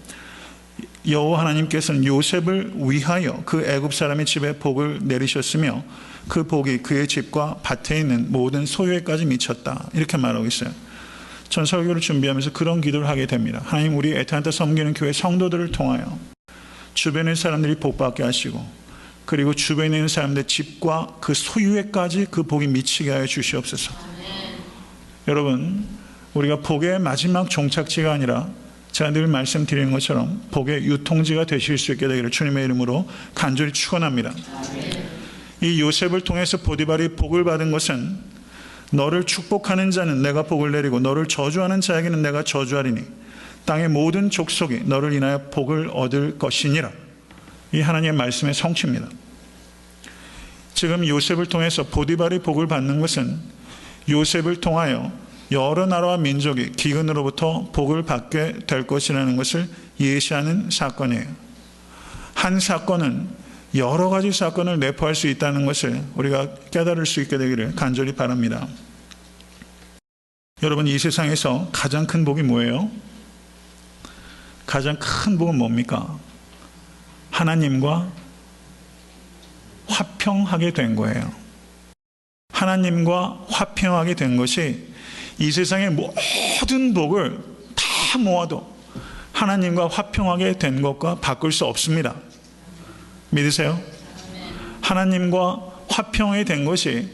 여호와 하나님께서는 요셉을 위하여 그 애굽 사람의 집에 복을 내리셨으며 그 복이 그의 집과 밭에 있는 모든 소유에까지 미쳤다. 이렇게 말하고 있어요. 전 설교를 준비하면서 그런 기도를 하게 됩니다. 하나님, 우리 애타한테 섬기는 교회 성도들을 통하여 주변의 사람들이 복받게 하시고 그리고 주변에 있는 사람들의 집과 그 소유에까지 그 복이 미치게 하여 주시옵소서. 여러분, 우리가 복의 마지막 종착지가 아니라 제가 늘 말씀드리는 것처럼 복의 유통지가 되실 수 있게 되기를 주님의 이름으로 간절히 축원합니다. 이 요셉을 통해서 보디발이 복을 받은 것은 너를 축복하는 자는 내가 복을 내리고 너를 저주하는 자에게는 내가 저주하리니 땅의 모든 족속이 너를 인하여 복을 얻을 것이니라. 이 하나님의 말씀의 성취입니다. 지금 요셉을 통해서 보디발이 복을 받는 것은 요셉을 통하여 여러 나라와 민족이 기근으로부터 복을 받게 될 것이라는 것을 예시하는 사건이에요. 한 사건은 여러 가지 사건을 내포할 수 있다는 것을 우리가 깨달을 수 있게 되기를 간절히 바랍니다. 여러분, 이 세상에서 가장 큰 복이 뭐예요? 가장 큰 복은 뭡니까? 하나님과 화평하게 된 거예요. 하나님과 화평하게 된 것이 이 세상의 모든 복을 다 모아도 하나님과 화평하게 된 것과 바꿀 수 없습니다. 믿으세요? 하나님과 화평이 된 것이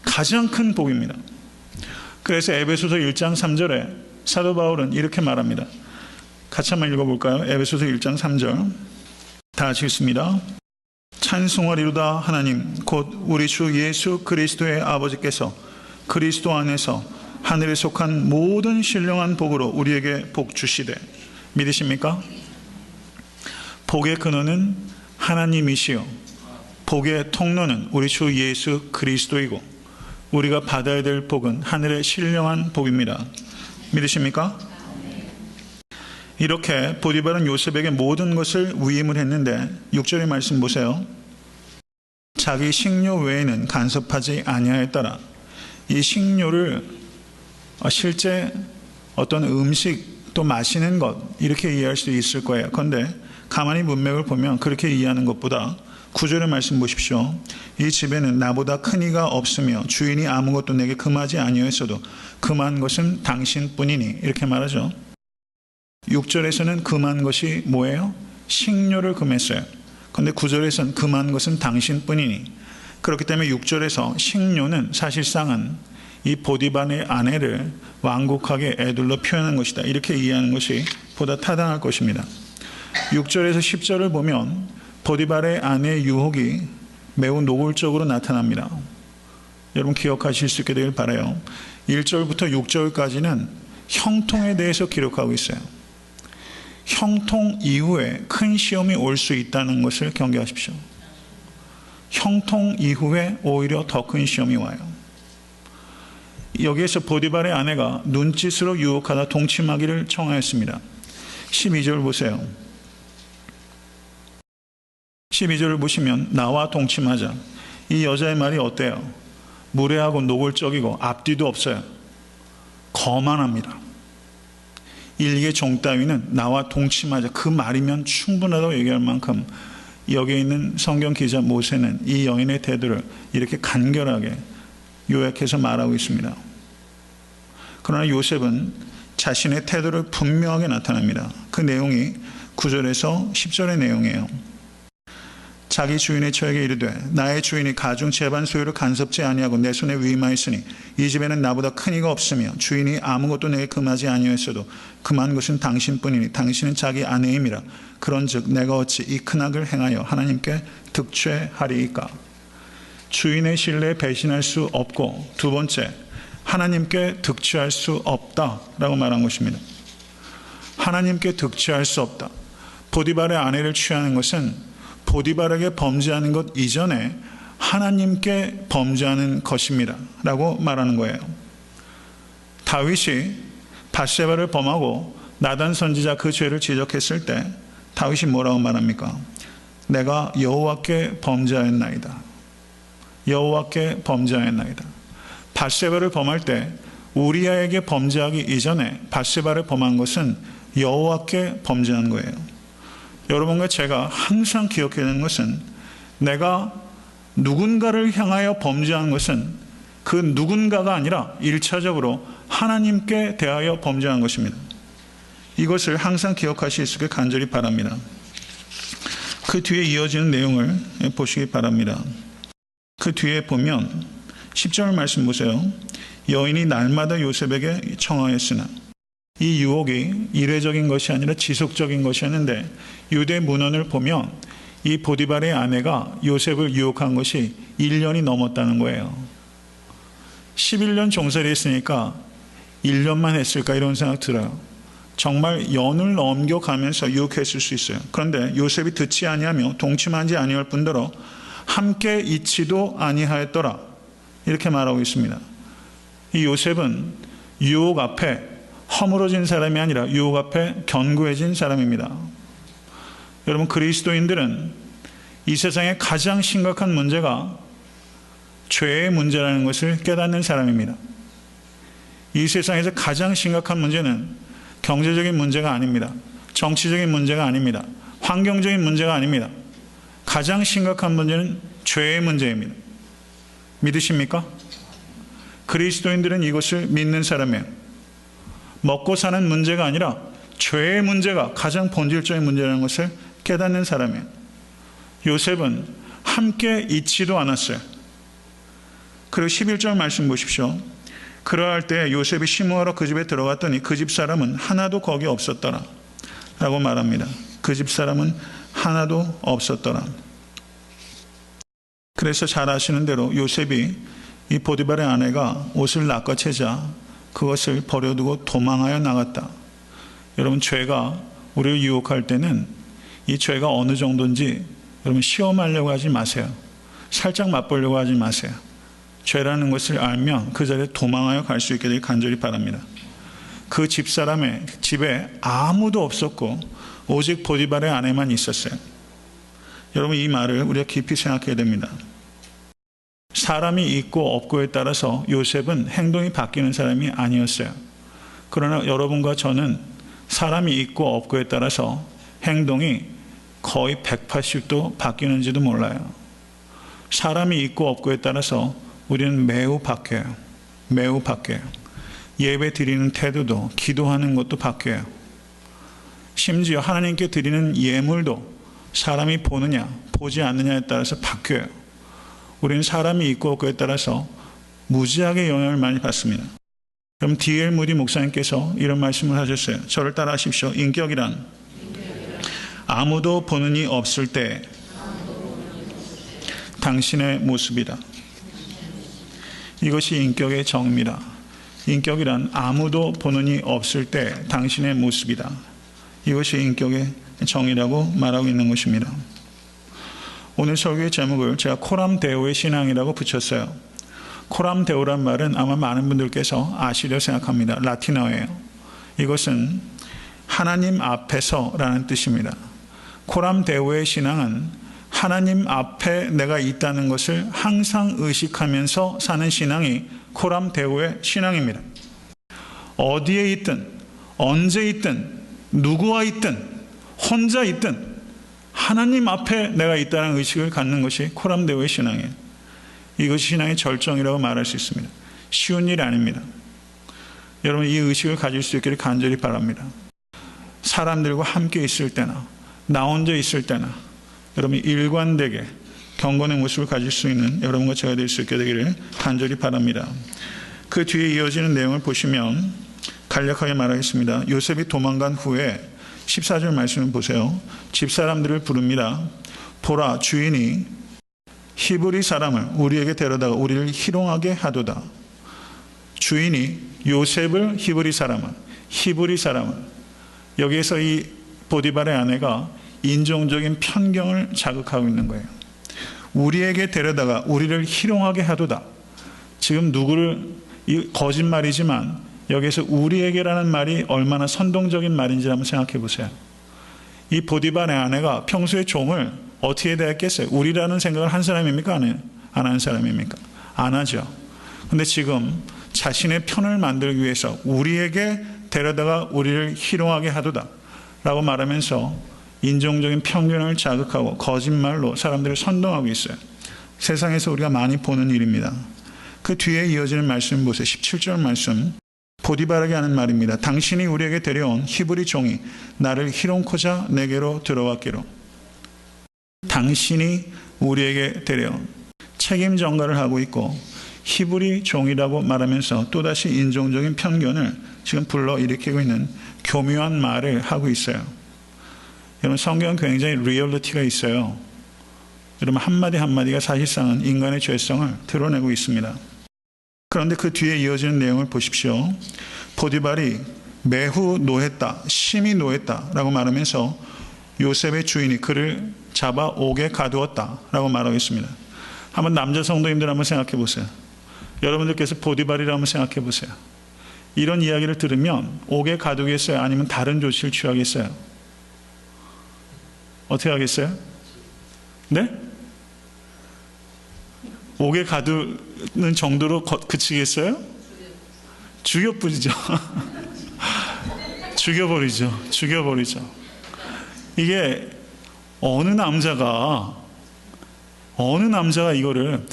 가장 큰 복입니다. 그래서 에베소서 1장 3절에 사도 바울은 이렇게 말합니다. 같이 한번 읽어볼까요? 에베소서 1장 3절 다 같이 읽습니다. 찬송하리로다 하나님 곧 우리 주 예수 그리스도의 아버지께서 그리스도 안에서 하늘에 속한 모든 신령한 복으로 우리에게 복 주시되. 믿으십니까? 복의 근원은 하나님이시요 복의 통로는 우리 주 예수 그리스도이고 우리가 받아야 될 복은 하늘의 신령한 복입니다. 믿으십니까? 이렇게 보디발은 요셉에게 모든 것을 위임을 했는데 6절의 말씀 보세요. 자기 식료 외에는 간섭하지 아니하였더라. 이 식료를 실제 어떤 음식 또 마시는 것 이렇게 이해할 수도 있을 거예요. 그런데 가만히 문맥을 보면 그렇게 이해하는 것보다 9절의 말씀 보십시오. 이 집에는 나보다 큰 이가 없으며 주인이 아무것도 내게 금하지 아니하였어도 금한 것은 당신뿐이니 이렇게 말하죠. 6절에서는 금한 것이 뭐예요? 식료를 금했어요. 그런데 9절에서는 금한 것은 당신뿐이니 그렇기 때문에 6절에서 식료는 사실상은 이 보디발의 아내를 완곡하게 애들로 표현한 것이다. 이렇게 이해하는 것이 보다 타당할 것입니다. 6절에서 10절을 보면 보디발의 아내의 유혹이 매우 노골적으로 나타납니다. 여러분 기억하실 수 있게 되길 바라요. 1절부터 6절까지는 형통에 대해서 기록하고 있어요. 형통 이후에 큰 시험이 올 수 있다는 것을 경계하십시오. 형통 이후에 오히려 더 큰 시험이 와요. 여기에서 보디발의 아내가 눈짓으로 유혹하다 동침하기를 청하였습니다. 12절 보세요. 12절을 보시면 나와 동침하자. 이 여자의 말이 어때요? 무례하고 노골적이고 앞뒤도 없어요. 거만합니다. 일개 종 따위는 나와 동침하자. 그 말이면 충분하다고 얘기할 만큼 여기에 있는 성경 기자 모세는 이 여인의 태도를 이렇게 간결하게 요약해서 말하고 있습니다. 그러나 요셉은 자신의 태도를 분명하게 나타냅니다. 그 내용이 9절에서 10절의 내용이에요. 자기 주인의 처에게 이르되 나의 주인이 가중 재반 소유를 간섭지 아니하고 내 손에 위임하였으니 이 집에는 나보다 큰 이가 없으며 주인이 아무것도 내게 금하지 아니하였어도 금한 것은 당신뿐이니 당신은 자기 아내임이라. 그런즉 내가 어찌 이 큰 악을 행하여 하나님께 득죄하리이까. 주인의 신뢰에 배신할 수 없고, 두 번째, 하나님께 득취할 수 없다라고 말한 것입니다. 하나님께 득취할 수 없다. 보디발의 아내를 취하는 것은 보디발에게 범죄하는 것 이전에 하나님께 범죄하는 것입니다 라고 말하는 거예요. 다윗이 밧세바를 범하고 나단 선지자 그 죄를 지적했을 때 다윗이 뭐라고 말합니까? 내가 여호와께 범죄하였나이다. 여호와께 범죄하였나이다. 밧세바를 범할 때 우리아에게 범죄하기 이전에 밧세바를 범한 것은 여호와께 범죄한 거예요. 여러분과 제가 항상 기억해야 되는 것은 내가 누군가를 향하여 범죄한 것은 그 누군가가 아니라 1차적으로 하나님께 대하여 범죄한 것입니다. 이것을 항상 기억하실 수 있게 간절히 바랍니다. 그 뒤에 이어지는 내용을 보시기 바랍니다. 그 뒤에 보면 10절 말씀 보세요. 여인이 날마다 요셉에게 청하였으나, 이 유혹이 일회적인 것이 아니라 지속적인 것이었는데 유대 문헌을 보면 이 보디발의 아내가 요셉을 유혹한 것이 1년이 넘었다는 거예요. 11년 종살이 했으니까 1년만 했을까 이런 생각 들어요. 정말 연을 넘겨가면서 유혹했을 수 있어요. 그런데 요셉이 듣지 아니하며 동침하지 아니할 뿐더러 함께 있지도 아니하였더라 이렇게 말하고 있습니다. 이 요셉은 유혹 앞에 허물어진 사람이 아니라 유혹 앞에 견고해진 사람입니다. 여러분, 그리스도인들은 이 세상의 가장 심각한 문제가 죄의 문제라는 것을 깨닫는 사람입니다. 이 세상에서 가장 심각한 문제는 경제적인 문제가 아닙니다. 정치적인 문제가 아닙니다. 환경적인 문제가 아닙니다. 가장 심각한 문제는 죄의 문제입니다. 믿으십니까? 그리스도인들은 이것을 믿는 사람이에요. 먹고 사는 문제가 아니라 죄의 문제가 가장 본질적인 문제라는 것을 깨닫는 사람이에요. 요셉은 함께 있지도 않았어요. 그리고 11절 말씀 보십시오. 그러할 때 요셉이 심부하러 그 집에 들어갔더니 그 집 사람은 하나도 거기 없었더라 라고 말합니다. 그 집 사람은 하나도 없었더라. 그래서 잘 아시는 대로 요셉이 이 보디발의 아내가 옷을 낚아채자 그것을 버려두고 도망하여 나갔다. 여러분, 죄가 우리를 유혹할 때는 이 죄가 어느 정도인지 여러분 시험하려고 하지 마세요. 살짝 맛보려고 하지 마세요. 죄라는 것을 알면 그 자리에 도망하여 갈 수 있게 되길 간절히 바랍니다. 그 집사람의 집에 아무도 없었고 오직 보디발의 아내만 있었어요. 여러분, 이 말을 우리가 깊이 생각해야 됩니다. 사람이 있고 없고에 따라서 요셉은 행동이 바뀌는 사람이 아니었어요. 그러나 여러분과 저는 사람이 있고 없고에 따라서 행동이 거의 180도 바뀌는지도 몰라요. 사람이 있고 없고에 따라서 우리는 매우 바뀌어요. 매우 바뀌어요. 예배 드리는 태도도, 기도하는 것도 바뀌어요. 심지어 하나님께 드리는 예물도 사람이 보느냐 보지 않느냐에 따라서 바뀌어요. 우리는 사람이 있고 없고에 따라서 무지하게 영향을 많이 받습니다. 그럼 D.L. 무디 목사님께서 이런 말씀을 하셨어요. 저를 따라 하십시오. 인격이란 아무도 보는 이 없을 때 당신의 모습이다. 이것이 인격의 정의입니다. 인격이란 아무도 보는 이 없을 때 당신의 모습이다. 이것이 인격의 정의라고 말하고 있는 것입니다. 오늘 설교의 제목을 제가 코람데오의 신앙이라고 붙였어요. 코람데오란 말은 아마 많은 분들께서 아시려 생각합니다. 라틴어예요. 이것은 하나님 앞에서라는 뜻입니다. 코람데오의 신앙은 하나님 앞에 내가 있다는 것을 항상 의식하면서 사는 신앙이 코람데오의 신앙입니다. 어디에 있든 언제 있든 누구와 있든 혼자 있든 하나님 앞에 내가 있다는 의식을 갖는 것이 코람데오의 신앙이에요. 이것이 신앙의 절정이라고 말할 수 있습니다. 쉬운 일이 아닙니다. 여러분, 이 의식을 가질 수 있기를 간절히 바랍니다. 사람들과 함께 있을 때나 나 혼자 있을 때나 여러분 일관되게 경건의 모습을 가질 수 있는 여러분과 제가 될 수 있게 되기를 간절히 바랍니다. 그 뒤에 이어지는 내용을 보시면 간략하게 말하겠습니다. 요셉이 도망간 후에 14절 말씀을 보세요. 집사람들을 부릅니다. 보라, 주인이 히브리 사람을 우리에게 데려다가 우리를 희롱하게 하도다. 주인이 요셉을 히브리 사람을 여기에서 이 보디발의 아내가 인종적인 편견을 자극하고 있는 거예요. 우리에게 데려다가 우리를 희롱하게 하도다. 지금 누구를, 이 거짓말이지만 여기에서 우리에게라는 말이 얼마나 선동적인 말인지 한번 생각해 보세요. 이 보디발의 아내가 평소에 종을 어떻게 대했겠어요? 우리라는 생각을 한 사람입니까? 안 한 사람입니까? 안 하죠. 근데 지금 자신의 편을 만들기 위해서 우리에게 데려다가 우리를 희롱하게 하도다 라고 말하면서 인종적인 편견을 자극하고 거짓말로 사람들을 선동하고 있어요. 세상에서 우리가 많이 보는 일입니다. 그 뒤에 이어지는 말씀 보세요. 17절 말씀. 보디발에게 하는 말입니다. 당신이 우리에게 데려온 히브리 종이 나를 희롱코자 내게로 들어왔기로. 당신이 우리에게 데려온, 책임 전가를 하고 있고 히브리 종이라고 말하면서 또다시 인종적인 편견을 지금 불러일으키고 있는 교묘한 말을 하고 있어요. 여러분 성경은 굉장히 리얼리티가 있어요. 여러분 한마디 한마디가 사실상은 인간의 죄성을 드러내고 있습니다. 그런데 그 뒤에 이어지는 내용을 보십시오. 보디발이 매우 노했다, 심히 노했다 라고 말하면서 요셉의 주인이 그를 잡아 옥에 가두었다 라고 말하고 있습니다. 한번 남자 성도님들 한번 생각해 보세요. 여러분들께서 보디발이라 한번 생각해 보세요. 이런 이야기를 들으면 옥에 가두겠어요? 아니면 다른 조치를 취하겠어요? 어떻게 하겠어요? 네? 옥에 가두는 정도로 그치겠어요? 죽여버리죠. 죽여버리죠. 이게 어느 남자가 이거를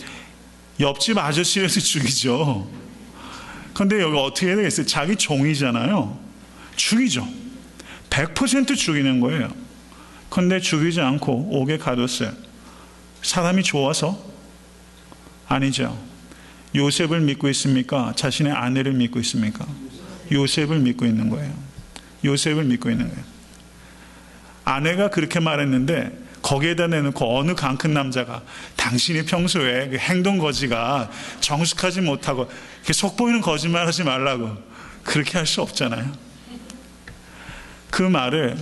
옆집 아저씨에서 죽이죠. 근데 여기 어떻게 해야 되겠어요? 자기 종이잖아요. 죽이죠. 100% 죽이는 거예요. 근데 죽이지 않고 옥에 가뒀어요. 사람이 좋아서? 아니죠. 요셉을 믿고 있습니까? 자신의 아내를 믿고 있습니까? 요셉을 믿고 있는 거예요. 요셉을 믿고 있는 거예요. 아내가 그렇게 말했는데 거기에다 내놓고 어느 강큰 남자가 당신이 평소에 그 행동 거지가 정숙하지 못하고 속 보이는 거짓말 하지 말라고 그렇게 할 수 없잖아요. 그 말을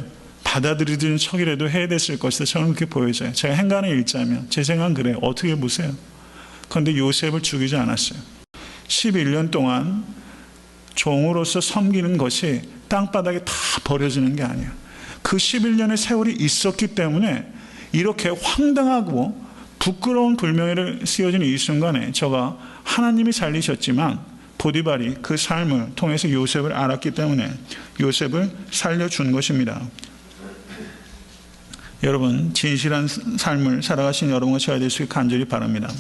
받아들이는 척이라도 해야 됐을 것이다. 저는 그렇게 보여져요. 제가 행간을 읽자면 제 생각은 그래요. 어떻게 보세요? 그런데 요셉을 죽이지 않았어요. 11년 동안 종으로서 섬기는 것이 땅바닥에 다 버려지는 게 아니에요. 그 11년의 세월이 있었기 때문에 이렇게 황당하고 부끄러운 불명예를 씌워지는 이 순간에 저가 하나님이 살리셨지만 보디발이 그 삶을 통해서 요셉을 알았기 때문에 요셉을 살려준 것입니다. 여러분 진실한 삶을 살아가신 여러분과 제가 될 수 있게 간절히 바랍니다.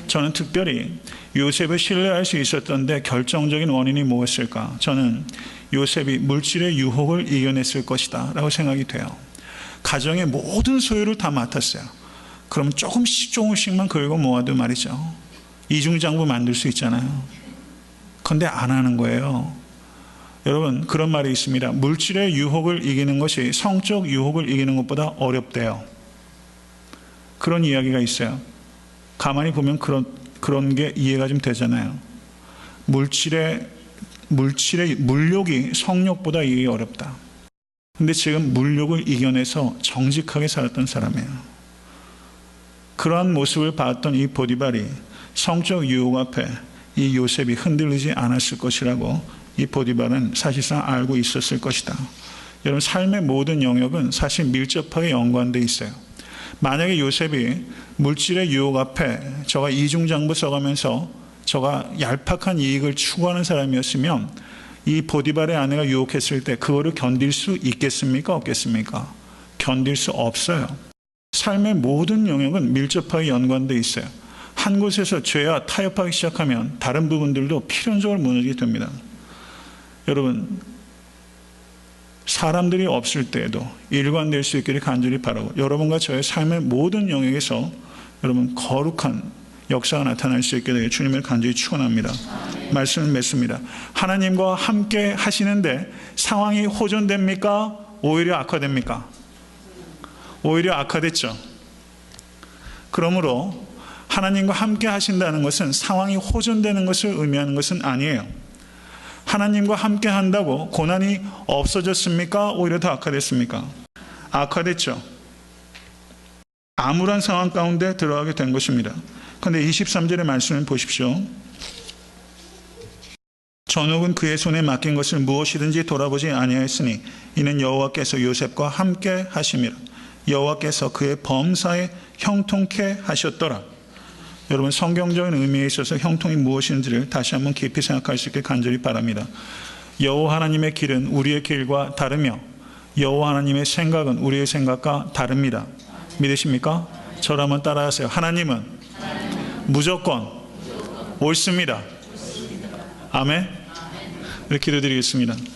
저는 특별히 요셉을 신뢰할 수 있었던데 결정적인 원인이 무엇일까? 저는 요셉이 물질의 유혹을 이겨냈을 것이다 라고 생각이 돼요. 가정의 모든 소유를 다 맡았어요. 그럼 조금씩만 긁어 모아도 말이죠. 이중장부 만들 수 있잖아요. 그런데 안 하는 거예요. 여러분 그런 말이 있습니다. 물질의 유혹을 이기는 것이 성적 유혹을 이기는 것보다 어렵대요. 그런 이야기가 있어요. 가만히 보면 그런 게 이해가 좀 되잖아요. 물욕이 성욕보다 이기기 어렵다. 근데 지금 물욕을 이겨내서 정직하게 살았던 사람이에요. 그러한 모습을 봤던 이 보디발이 성적 유혹 앞에 이 요셉이 흔들리지 않았을 것이라고 이 보디발은 사실상 알고 있었을 것이다. 여러분 삶의 모든 영역은 사실 밀접하게 연관되어 있어요. 만약에 요셉이 물질의 유혹 앞에 저가 이중장부 써가면서 저가 얄팍한 이익을 추구하는 사람이었으면 이 보디발의 아내가 유혹했을 때 그거를 견딜 수 있겠습니까? 없겠습니까? 견딜 수 없어요. 삶의 모든 영역은 밀접하게 연관되어 있어요. 한 곳에서 죄와 타협하기 시작하면 다른 부분들도 필연적으로 무너지게 됩니다. 여러분 사람들이 없을 때에도 일관될 수 있기를 간절히 바라고, 여러분과 저의 삶의 모든 영역에서 여러분 거룩한 역사가 나타날 수 있게 되길 주님을 간절히 축원합니다. 말씀을 맺습니다. 하나님과 함께 하시는데 상황이 호전됩니까? 오히려 악화됩니까? 오히려 악화됐죠. 그러므로 하나님과 함께 하신다는 것은 상황이 호전되는 것을 의미하는 것은 아니에요. 하나님과 함께 한다고 고난이 없어졌습니까? 오히려 더 악화됐습니까? 악화됐죠. 암울한 상황 가운데 들어가게 된 것입니다. 그런데 23절의 말씀을 보십시오. 전옥은 그의 손에 맡긴 것을 무엇이든지 돌아보지 아니하였으니 이는 여호와께서 요셉과 함께 하심이라. 여호와께서 그의 범사에 형통케 하셨더라. 여러분, 성경적인 의미에 있어서 형통이 무엇인지를 다시 한번 깊이 생각할 수 있게 간절히 바랍니다. 여호와 하나님의 길은 우리의 길과 다르며 여호와 하나님의 생각은 우리의 생각과 다릅니다. 믿으십니까? 저를 한번 따라하세요. 하나님은 무조건 옳습니다. 아멘. 이렇게 기도드리겠습니다.